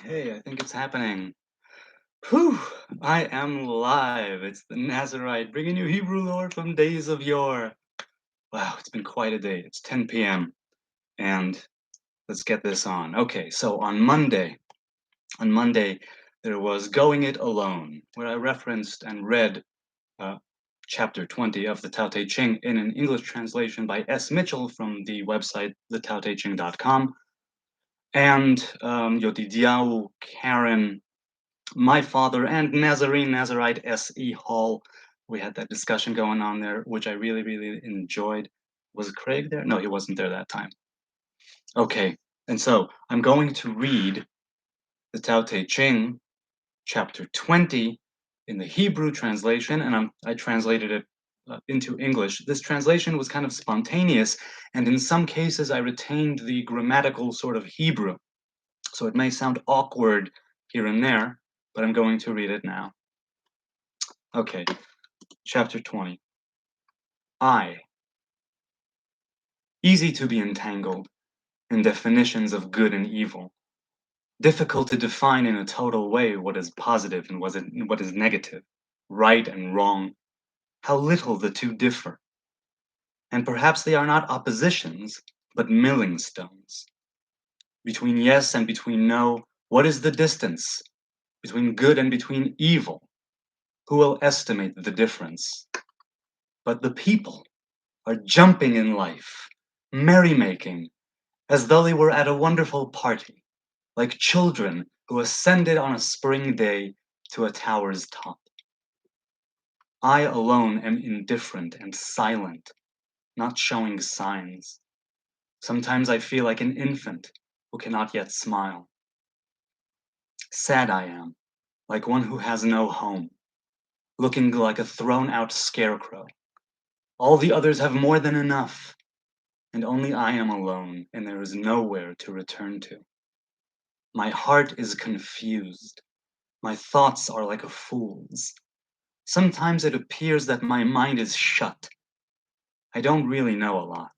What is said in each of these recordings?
Okay, I think it's happening. Whew, I am live. It's the Nazarite, bringing you Hebrew lore from days of yore. Wow, it's been quite a day. It's 10 p.m. and let's get this on. Okay, so on Monday, there was Going It Alone, where I referenced and read uh, chapter 20 of the Tao Te Ching in an English translation by S. Mitchell from the website thetaoteching.com. And Yodidiau, Karen, my father, and Nazarite S.E. Hall. We had that discussion going on there, which I really, really enjoyed. Was Craig there? No, he wasn't there that time. Okay, and so I'm going to read the Tao Te Ching, chapter 20, in the Hebrew translation, and I translated it into English. This translation was kind of spontaneous, and in some cases I retained the grammatical sort of Hebrew. So it may sound awkward here and there, but I'm going to read it now. Okay, chapter 20. I. Easy to be entangled in definitions of good and evil. Difficult to define in a total way what is positive and what is negative, right and wrong, how little the two differ. And perhaps they are not oppositions, but milling stones. Between yes and between no, what is the distance? Between good and between evil, who will estimate the difference? But the people are jumping in life, merrymaking, as though they were at a wonderful party, like children who ascended on a spring day to a tower's top. I alone am indifferent and silent, not showing signs. Sometimes I feel like an infant who cannot yet smile. Sad I am, like one who has no home, looking like a thrown-out scarecrow. All the others have more than enough, and only I am alone, and there is nowhere to return to. My heart is confused. My thoughts are like a fool's. Sometimes it appears that my mind is shut. I don't really know a lot.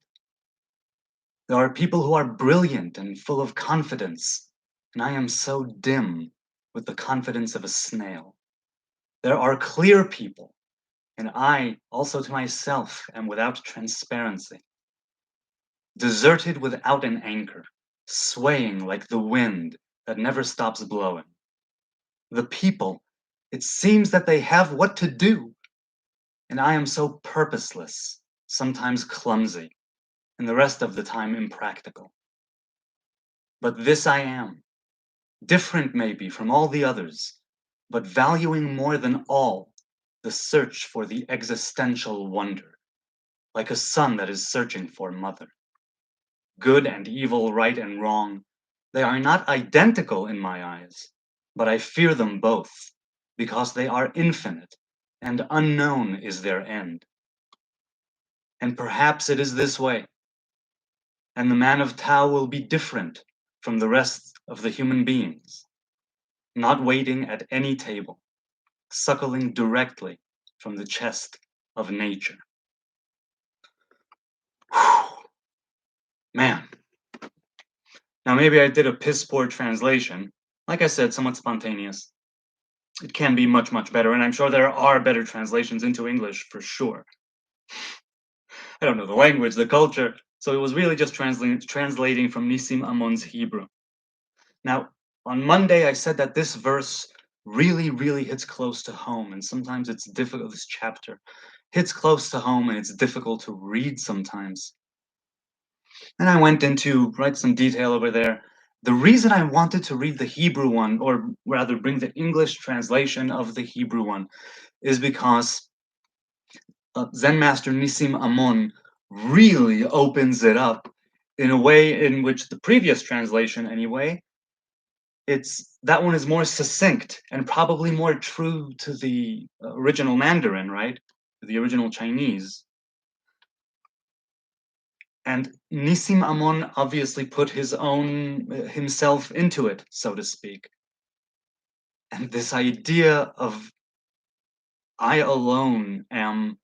There are people who are brilliant and full of confidence, and I am so dim with the confidence of a snail. There are clear people, and I, also to myself, am without transparency. Deserted without an anchor, swaying like the wind that never stops blowing. The people, it seems that they have what to do, and I am so purposeless, sometimes clumsy, and the rest of the time impractical. But this I am, different maybe from all the others, but valuing more than all the search for the existential wonder, like a son that is searching for mother. Good and evil, right and wrong, they are not identical in my eyes, but I fear them both, because they are infinite, and unknown is their end. And perhaps it is this way, and the man of Tao will be different from the rest of the human beings, not waiting at any table, suckling directly from the chest of nature. Whew. Man, now maybe I did a piss poor translation. Like I said, somewhat spontaneous. It can be much, much better, and I'm sure there are better translations into English for sure. I don't know the language, the culture, so it was really just translating from Nissim Amon's Hebrew. Now, on Monday, I said that this verse really, really hits close to home, and sometimes it's difficult. This chapter hits close to home, and it's difficult to read sometimes. And I went into some detail over there. The reason I wanted to read the Hebrew one, or rather bring the English translation of the Hebrew one, is because Zen Master Nissim Amon really opens it up in a way in which the previous translation, anyway, that one is more succinct and probably more true to the original Mandarin, right? The original Chinese. And Nissim Amon obviously put himself into it, so to speak. And this idea of I only am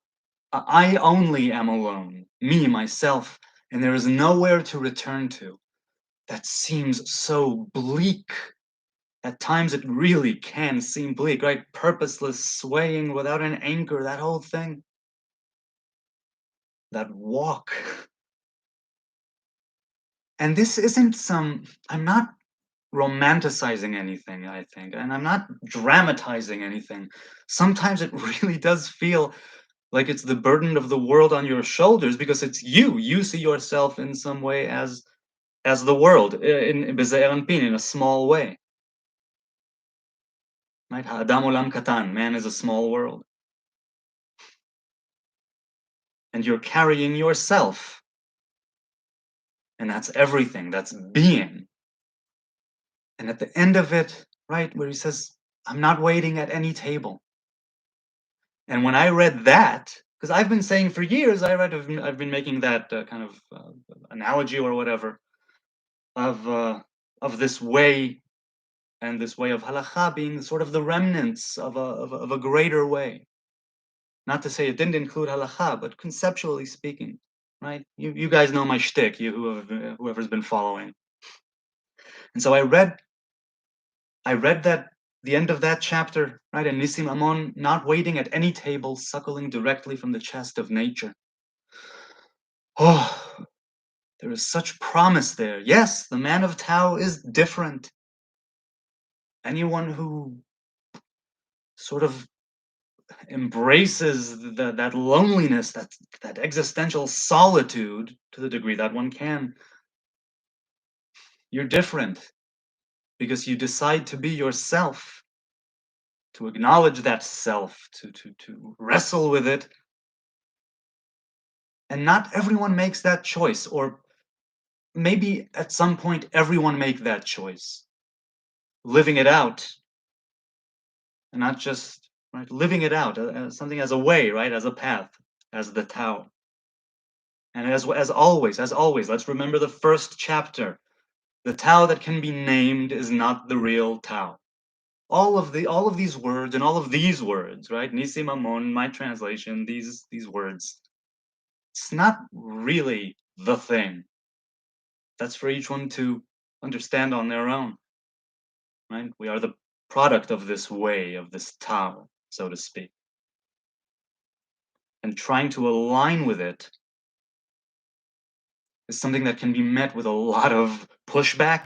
alone, me, myself, and there is nowhere to return to. That seems so bleak At times it really can seem bleak, right? Purposeless, swaying without an anchor, that whole thing. That walk. And this isn't I'm not romanticizing anything, I think, and I'm not dramatizing anything. Sometimes it really does feel like it's the burden of the world on your shoulders because it's you. You see yourself in some way as the world, in Beze'er Anpin, in a small way. Right? Ha'adam olam katan, man is a small world. And you're carrying yourself. And that's everything, that's being. And at the end of it, right, where he says, I'm not waiting at any table. And when I read that, because I've been saying for years, I've been making that kind of analogy or whatever of this way and this way of halakha being sort of the remnants of a greater way. Not to say it didn't include halakha, but conceptually speaking, right? You guys know my shtick, whoever's been following. And so I read that the end of that chapter, right? And Nissim Amon not waiting at any table, suckling directly from the chest of nature. Oh, there is such promise there. Yes, the man of Tao is different. Anyone who sort of embraces that loneliness, that existential solitude to the degree that one can, you're different because you decide to be yourself, to acknowledge that self, to wrestle with it. And not everyone makes that choice, or maybe at some point everyone make that choice, living it out, and not just right living it out as something, as a way, right, as a path, as the Tao. And as always, let's remember the first chapter. The Tao that can be named is not the real Tao. All of these words and all of these words, right? Nissim Amon, my translation, these words. It's not really the thing. That's for each one to understand on their own. Right? We are the product of this way, of this Tao, so to speak. And trying to align with it is something that can be met with a lot of pushback.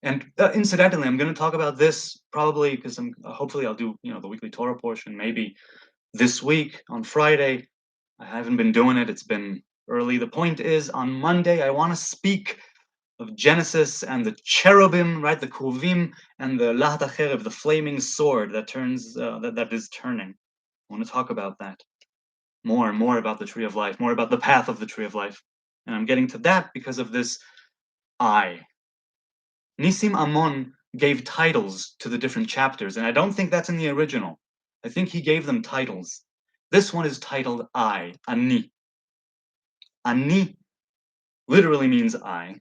And incidentally, I'm going to talk about this probably because hopefully I'll do the weekly Torah portion maybe this week on Friday. I haven't been doing it. It's been early. The point is, on Monday, I want to speak of Genesis and the cherubim, right? The kuvim and the lahat hacherev, the flaming sword that turns, that is turning. I want to talk about that more and more, about the tree of life, more about the path of the tree of life. And I'm getting to that because of this I. Nissim Amon gave titles to the different chapters, and I don't think that's in the original. I think he gave them titles. This one is titled I, Ani. Ani literally means I,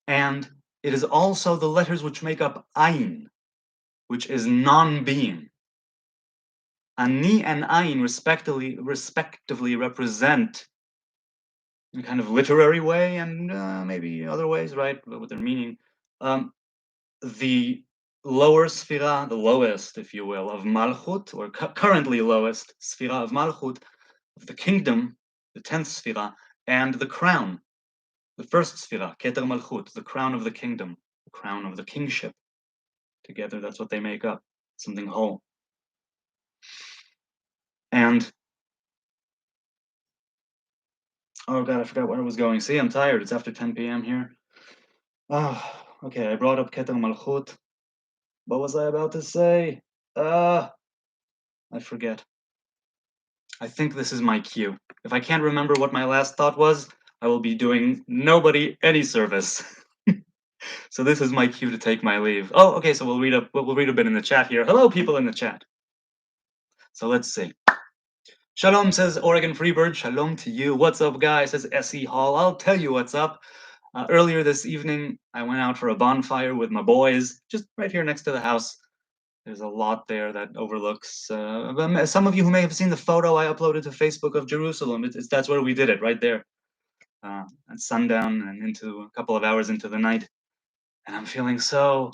and it is also the letters which make up Ayin, which is non-being. Ani and Ayin respectively represent, in a kind of literary way and maybe other ways, right, with their meaning, the lower sphira, the lowest, if you will, of Malchut, or currently lowest sphira of Malchut, of the kingdom, the 10th sphira, and the crown, the first sphira, Keter Malchut, the crown of the kingdom, the crown of the kingship. Together, that's what they make up, something whole. And, oh God, I forgot where I was going. See, I'm tired. It's after 10 p.m. here. Oh, okay, I brought up Keter Malchut. What was I about to say? I forget. I think this is my cue. If I can't remember what my last thought was, I will be doing nobody any service. So this is my cue to take my leave. Oh, okay, so we'll read a bit in the chat here. Hello, people in the chat. So let's see. Shalom, says Oregon Freebird. Shalom to you. What's up, guys? Says S.E. Hall. I'll tell you what's up. Earlier this evening, I went out for a bonfire with my boys, just right here next to the house. There's a lot there that overlooks. Some of you who may have seen the photo I uploaded to Facebook of Jerusalem. That's where we did it, right there, at sundown and into a couple of hours into the night. And I'm feeling so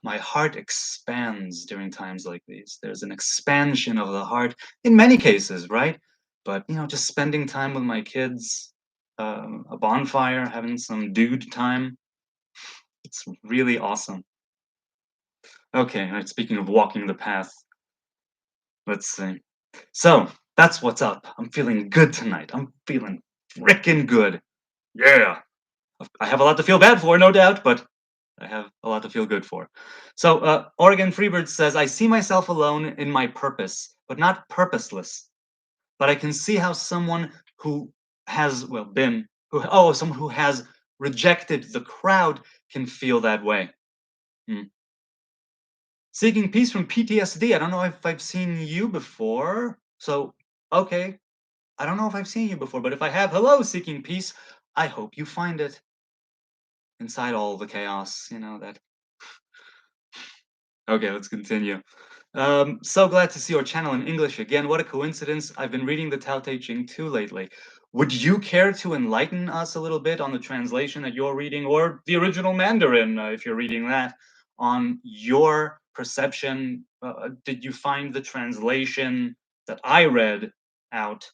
my heart expands during times like these. There's an expansion of the heart in many cases, right? But just spending time with my kids, a bonfire, having some dude time, it's really awesome. Okay, all right, speaking of walking the path, let's see. So that's what's up. I'm feeling good tonight. I'm feeling frickin' good. Yeah. I have a lot to feel bad for, no doubt, but I have a lot to feel good for. So, Oregon Freebird says, I see myself alone in my purpose, but not purposeless. But I can see how someone who has, well, someone who has rejected the crowd can feel that way. Hmm. Seeking peace from PTSD. I don't know if I've seen you before. So, okay. I don't know if I've seen you before, but if I have, hello, seeking peace. I hope you find it inside all the chaos, that. Okay, let's continue. So glad to see your channel in English again. What a coincidence. I've been reading the Tao Te Ching too lately. Would you care to enlighten us a little bit on the translation that you're reading, or the original Mandarin, if you're reading that, on your perception? Did you find the translation that I read out,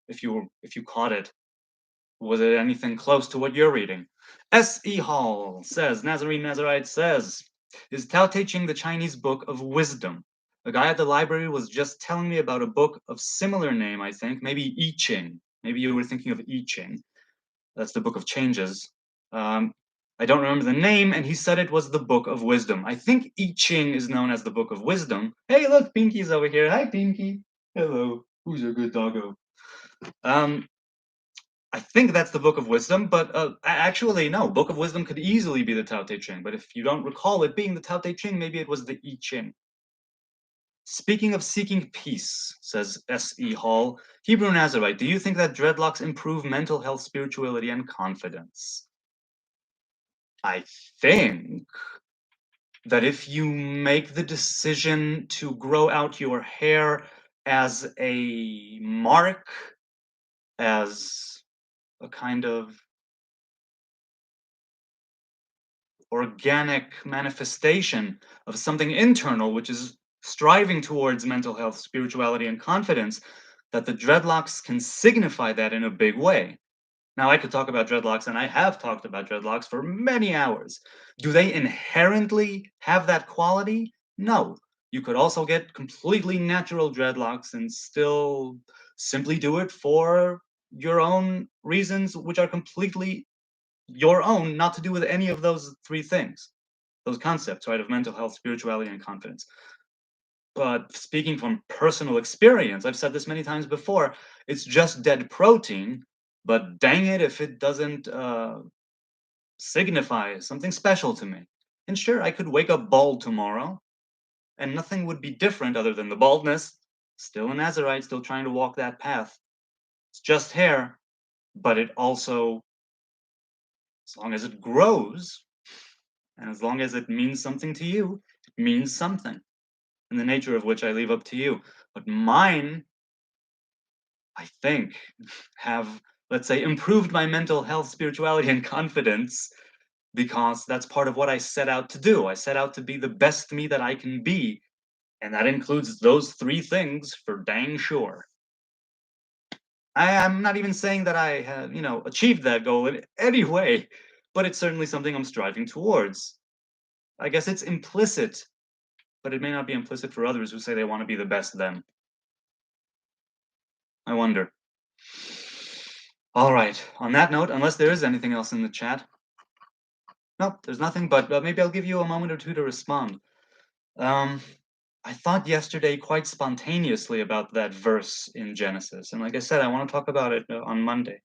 if you caught it? Was it anything close to what you're reading? S.E. Hall says, Nazarite says, is Tao Te Ching the Chinese book of wisdom? A guy at the library was just telling me about a book of similar name, I think, maybe I Ching. Maybe you were thinking of I Ching. That's the book of changes. Um, I don't remember the name, and he said it was the book of wisdom. I think I Ching is known as the book of wisdom. Hey, look, Pinky's over here. Hi, Pinky. Hello. Who's your good doggo? Um, I think that's the Book of Wisdom, but actually, no. Book of Wisdom could easily be the Tao Te Ching, but if you don't recall it being the Tao Te Ching, maybe it was the I Ching. Speaking of seeking peace, says S.E. Hall, Hebrew Nazarite, do you think that dreadlocks improve mental health, spirituality, and confidence? I think that if you make the decision to grow out your hair as a mark, as a kind of organic manifestation of something internal, which is striving towards mental health, spirituality, and confidence, that the dreadlocks can signify that in a big way. Now, I could talk about dreadlocks, and I have talked about dreadlocks for many hours. Do they inherently have that quality? No. You could also get completely natural dreadlocks and still simply do it for your own reasons, which are completely your own, not to do with any of those three things, those concepts, right, of mental health, spirituality, and confidence. But speaking from personal experience, I've said this many times before, it's just dead protein, but dang it if it doesn't signify something special to me. And sure, I could wake up bald tomorrow, and nothing would be different other than the baldness. Still a Nazarite, still trying to walk that path. It's just hair, but it also, as long as it grows, and as long as it means something to you, it means something. And the nature of which I leave up to you. But mine, I think, have, let's say, improved my mental health, spirituality, and confidence because that's part of what I set out to do. I set out to be the best me that I can be. And that includes those three things for dang sure. I am not even saying that I have, achieved that goal in any way, but it's certainly something I'm striving towards. I guess it's implicit, but it may not be implicit for others who say they want to be the best them. I wonder. All right. On that note, unless there is anything else in the chat. Nope, there's nothing, but maybe I'll give you a moment or two to respond. Um, I thought yesterday quite spontaneously about that verse in Genesis. And like I said, I want to talk about it on Monday.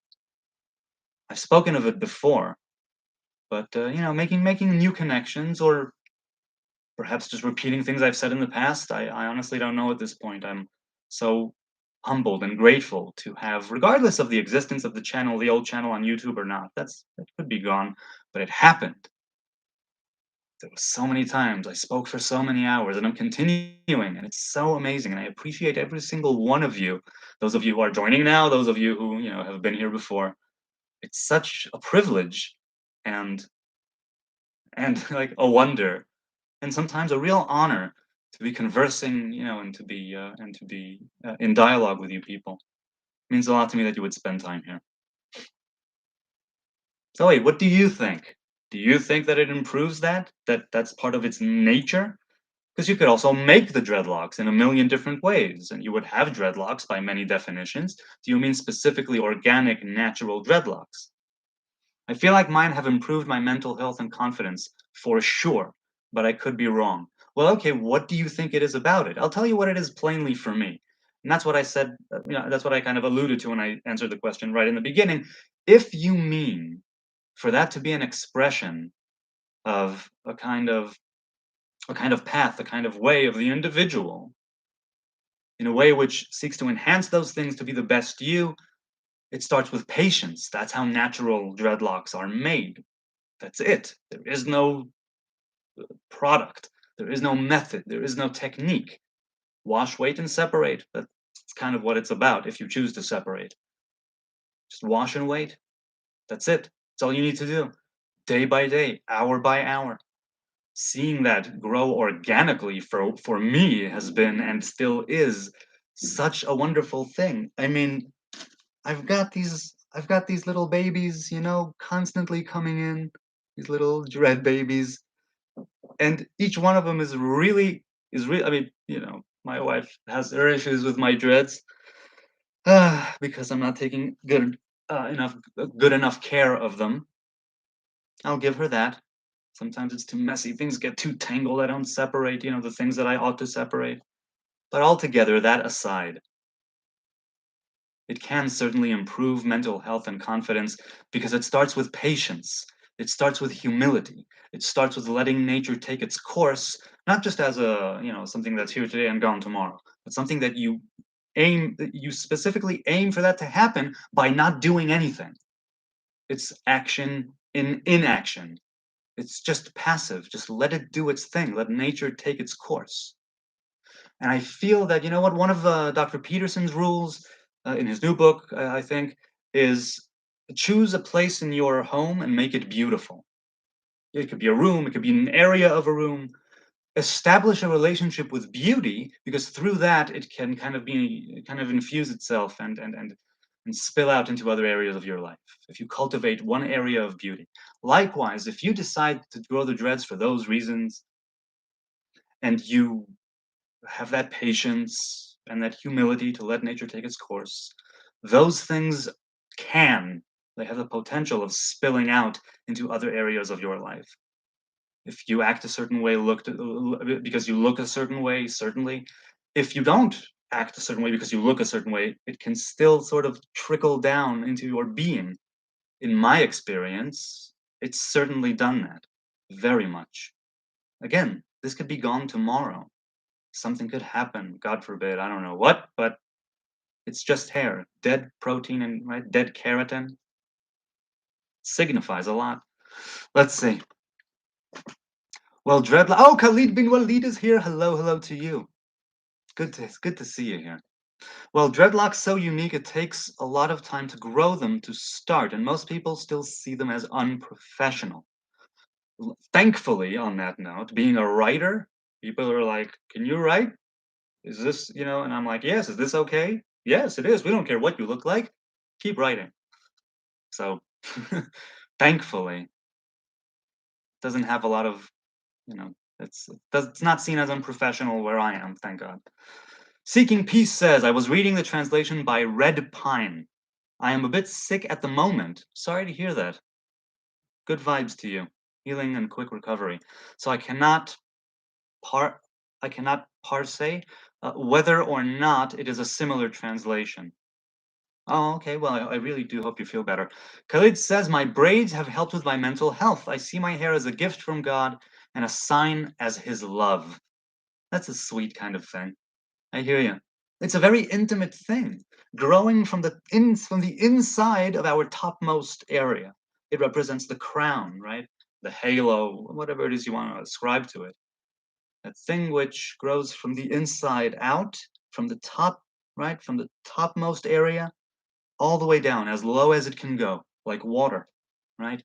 I've spoken of it before, but, making new connections or perhaps just repeating things I've said in the past, I honestly don't know at this point. I'm so humbled and grateful to have, regardless of the existence of the old channel on YouTube or not, that could be gone, but it happened. There was so many times I spoke for so many hours, and I'm continuing, and it's so amazing, and I appreciate every single one of you. Those of you who are joining now, those of you who have been here before. It's such a privilege, and like a wonder and sometimes a real honor to be conversing, and to be in dialogue with you people. It means a lot to me that you would spend time here. So wait, what do you think? Do you think that it improves that? That's part of its nature? Because you could also make the dreadlocks in a million different ways, and you would have dreadlocks by many definitions. Do you mean specifically organic, natural dreadlocks? I feel like mine have improved my mental health and confidence for sure, but I could be wrong. Well, okay, what do you think it is about it? I'll tell you what it is plainly for me. And that's what I said, that's what I kind of alluded to when I answered the question right in the beginning. If you mean for that to be an expression of a kind of path, a kind of way of the individual, in a way which seeks to enhance those things to be the best you, it starts with patience. That's how natural dreadlocks are made. That's it. There is no product. There is no method. There is no technique. Wash, wait, and separate. That's kind of what it's about if you choose to separate. Just wash and wait. That's it. That's all you need to do. Day by day, hour by hour. Seeing that grow organically for me has been and still is such a wonderful thing. I mean, I've got these little babies, constantly coming in, these little dread babies, and each one of them is really. I mean, my wife has her issues with my dreads, because I'm not taking good enough care of them. I'll give her that. Sometimes it's too messy. Things get too tangled. I don't separate, the things that I ought to separate. But altogether, that aside, it can certainly improve mental health and confidence because it starts with patience. It starts with humility. It starts with letting nature take its course, not just as something that's here today and gone tomorrow, but something that you specifically aim for that to happen by not doing anything. It's action in inaction. It's just passive. Just let it do its thing. Let nature take its course. And I feel that, you know what, one of Dr. Peterson's rules in his new book, I think, is choose a place in your home and make it beautiful. It could be a room, it could be an area of a room. Establish a relationship with beauty, because through that it can kind of infuse itself and spill out into other areas of your life. If you cultivate one area of beauty. Likewise, if you decide to grow the dreads for those reasons, and you have that patience and that humility to let nature take its course, those things they have the potential of spilling out into other areas of your life. If you act a certain way, because you look a certain way, certainly. If you don't act a certain way because you look a certain way, it can still sort of trickle down into your being. In my experience, it's certainly done that very much. Again, this could be gone tomorrow. Something could happen, God forbid, I don't know what, but it's just hair. Dead protein and right, dead keratin signifies a lot. Let's see. Well, Dreadlock. Oh, Khalid bin Walid is here. Hello, hello to you. Good to see you here. Well, dreadlocks so unique it takes a lot of time to grow them to start, and most people still see them as unprofessional. Thankfully, on that note, being a writer, people are like, "Can you write? Is this, and I'm like, yes, is this okay? Yes, it is. We don't care what you look like. Keep writing. So thankfully, it doesn't have a lot of, it's not seen as unprofessional where I am, thank God. Seeking Peace says, I was reading the translation by Red Pine. I am a bit sick at the moment. Sorry to hear that. Good vibes to you. Healing and quick recovery. So par I cannot parse whether or not it is a similar translation. Oh, okay. Well, I really do hope you feel better. Khalid says, my braids have helped with my mental health. I see my hair as a gift from God and a sign as his love. That's a sweet kind of thing. I hear you. It's a very intimate thing, growing from the inside of our topmost area. It represents the crown, right? The halo, whatever it is you want to ascribe to it. A thing which grows from the inside out, from the top, right? From the topmost area all the way down, as low as it can go, like water, right?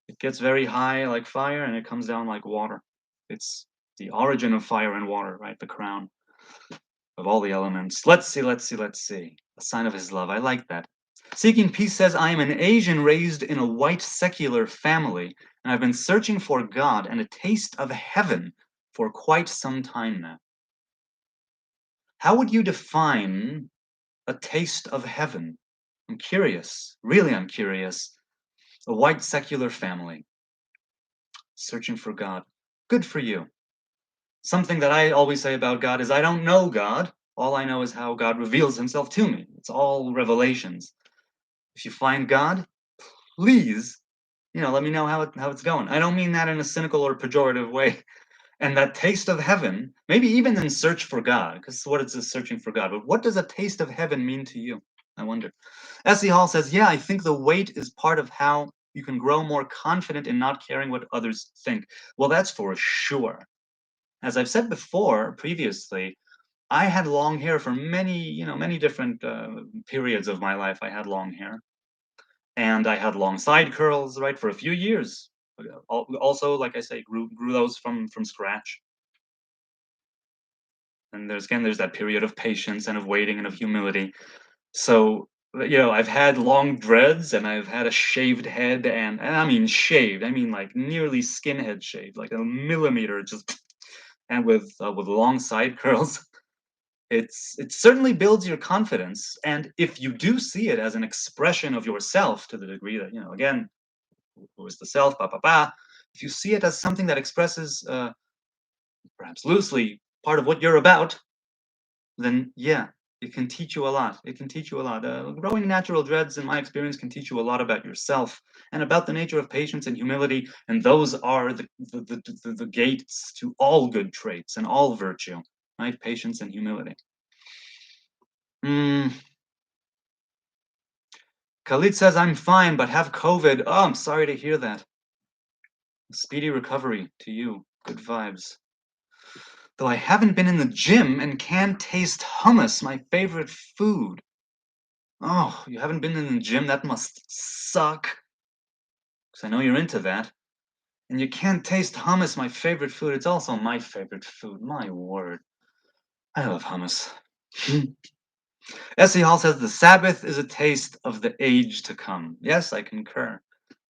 It gets very high like fire and it comes down like water. It's the origin of fire and water, right? The crown of all the elements. Let's see. A sign of his love. I like that. Seeking Peace says, I am an Asian raised in a white secular family, and I've been searching for God and a taste of heaven for quite some time now. How would you define a taste of heaven? I'm curious. Really, I'm curious. A white secular family, searching for God. Good for you. Something that I always say about God is I don't know God. All I know is how God reveals himself to me. It's all revelations. If you find God, please, let me know how it's going. I don't mean that in a cynical or pejorative way. And that taste of heaven, maybe even in search for God, because what is this searching for God? But what does a taste of heaven mean to you? I wonder. S.E. Hall says, yeah, I think the weight is part of how you can grow more confident in not caring what others think. Well, that's for sure. As I've said before, previously, I had long hair for many different periods of my life. I had long hair, and I had long side curls, right, for a few years. Also, like I say, grew those from scratch. And there's that period of patience and of waiting and of humility. So, I've had long dreads and I've had a shaved head, and I mean shaved, I mean like nearly skinhead shaved, like a millimeter, just and with long side curls. It certainly builds your confidence, and if you do see it as an expression of yourself to the degree that, again, who is the self, if you see it as something that expresses, perhaps loosely, part of what you're about, then yeah, it can teach you a lot. It can teach you a lot. Growing natural dreads, in my experience, can teach you a lot about yourself and about the nature of patience and humility, and those are the gates to all good traits and all virtue, right? Patience and humility. Mm. Khalid says, I'm fine, but have COVID. Oh, I'm sorry to hear that. Speedy recovery to you. Good vibes. Though I haven't been in the gym and can't taste hummus, my favorite food. Oh, you haven't been in the gym? That must suck. Because I know you're into that. And you can't taste hummus, my favorite food. It's also my favorite food. My word. I love hummus. S.E. Hall says the Sabbath is a taste of the age to come. Yes, I concur.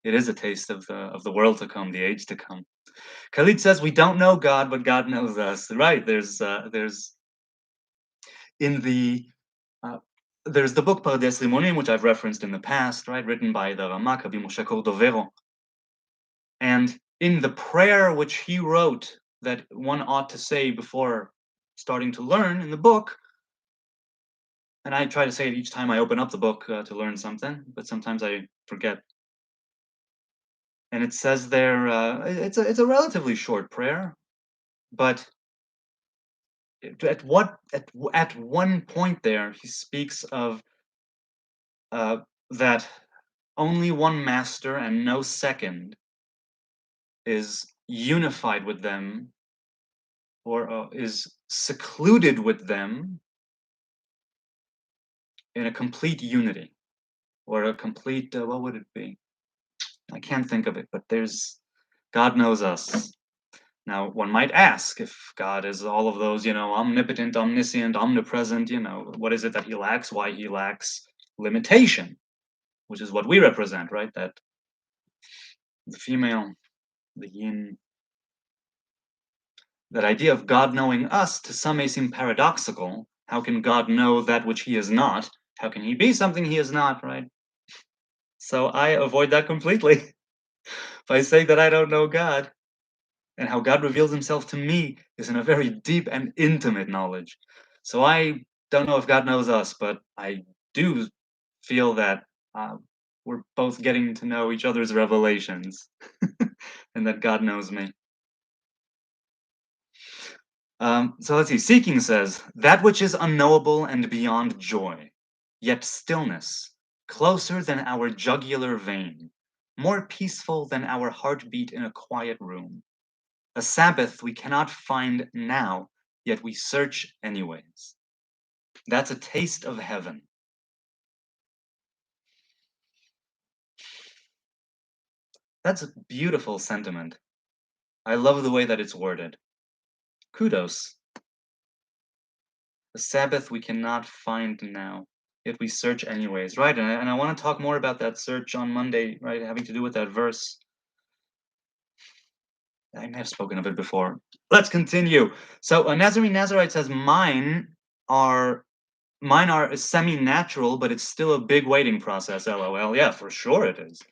It is a taste of the world to come, the age to come. Khalid says we don't know God, but God knows us. Right? In the uh, there's the book Pardes Limonim, which I've referenced in the past, right? Written by the Ramak Rabbi Moshe Cordovero. And in the prayer which he wrote that one ought to say before starting to learn in the book, and I try to say it each time I open up the book to learn something, but sometimes I forget. And it says there, it's a relatively short prayer, but at one point there he speaks of that only one master and no second is unified with them, or is secluded with them in a complete unity, or a complete, what would it be? I can't think of it, but there's, God knows us. Now, one might ask if God is all of those, omnipotent, omniscient, omnipresent, what is it that he lacks? Why he lacks limitation, which is what we represent, right? That the female, the yin, that idea of God knowing us to some may seem paradoxical. How can God know that which he is not? How can he be something he is not, right? So I avoid that completely by saying that I don't know God. And how God reveals himself to me is in a very deep and intimate knowledge. So I don't know if God knows us, but I do feel that we're both getting to know each other's revelations and that God knows me. So let's see. Seeking says, that which is unknowable and beyond joy, yet stillness, closer than our jugular vein, more peaceful than our heartbeat in a quiet room. A Sabbath we cannot find now, yet we search anyways. That's a taste of heaven. That's a beautiful sentiment. I love the way that it's worded. Kudos. The Sabbath we cannot find now, yet we search anyways. Right, and I want to talk more about that search on Monday, right, having to do with that verse. I may have spoken of it before. Let's continue. So Nazarite says, are mine are semi-natural, but it's still a big waiting process. LOL. Yeah, for sure it is.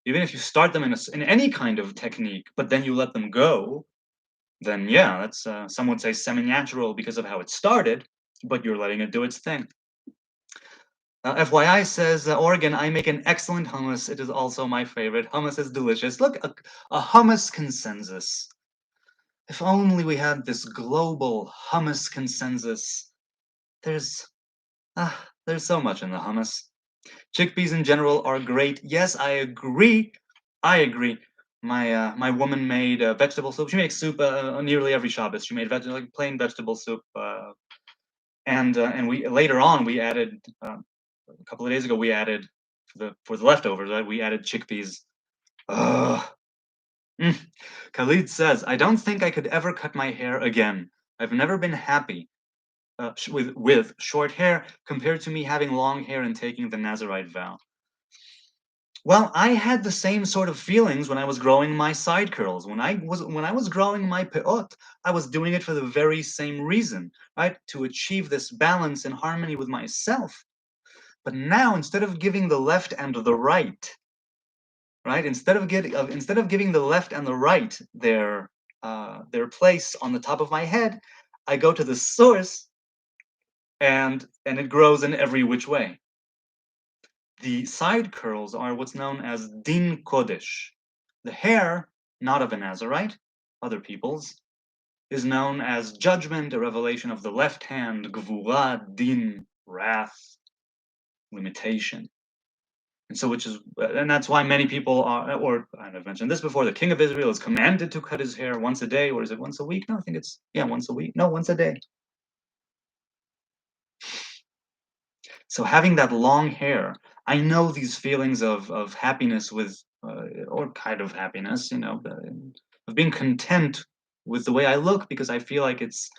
Even if you start them in any kind of technique, but then you let them go, then yeah, that's some would say semi-natural because of how it started, but you're letting it do its thing. FYI says, Oregon, I make an excellent hummus. It is also my favorite. Hummus is delicious. Look, a hummus consensus. If only we had this global hummus consensus. There's there's so much in the hummus. Chickpeas in general are great. Yes, I agree. I agree. My woman made vegetable soup. She makes soup nearly every Shabbos. She made like plain vegetable soup, and we later on we added a couple of days ago we added for the leftovers. Right, we added chickpeas. Ugh. Mm. Khalid says, I don't think I could ever cut my hair again. I've never been happy with short hair compared to me having long hair and taking the Nazarite vow. Well, I had the same sort of feelings when I was growing my side curls. When I was growing my peot, I was doing it for the very same reason, right? To achieve this balance and harmony with myself. But now, instead of giving the left and the right, right? Instead of giving the left and the right their place on the top of my head, I go to the source, and it grows in every which way. The side curls are what's known as din kodesh. The hair, not of a Nazarite, other people's, is known as judgment, a revelation of the left hand, gvura, din, wrath, limitation. And so, and that's why many people are, or I've mentioned this before, the king of Israel is commanded to cut his hair once a day, or is it once a week? No, I think it's, yeah, once a week. No, once a day. So having that long hair, I know these feelings of happiness or kind of happiness, of being content with the way I look because I feel like it's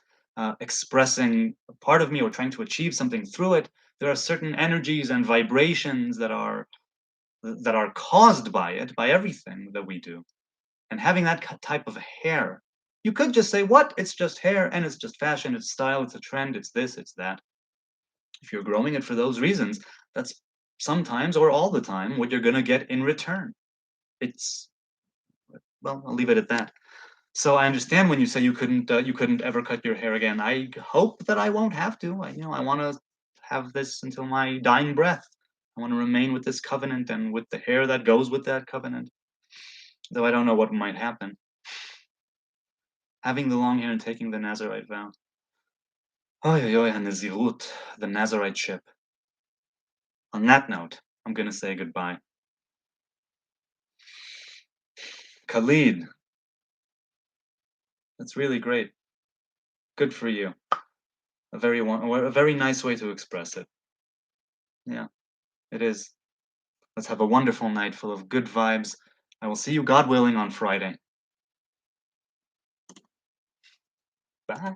expressing a part of me or trying to achieve something through it. There are certain energies and vibrations that are caused by it, by everything that we do. And having that type of hair, you could just say, what? It's just hair and it's just fashion, it's style, it's a trend, it's this, it's that. If you're growing it for those reasons, that's sometimes or all the time what you're going to get in return. It's, well, I'll leave it at that. So I understand when you say you couldn't ever cut your hair again. I hope that I won't have to. I want to have this until my dying breath. I want to remain with this covenant and with the hair that goes with that covenant. Though I don't know what might happen. Having the long hair and taking the Nazarite vow. Oy, oy, Hanazirut, the Nazarite ship. On that note, I'm going to say goodbye. Khalid, that's really great. Good for you. A very nice way to express it. Yeah, it is. Let's have a wonderful night full of good vibes. I will see you, God willing, on Friday. Bye.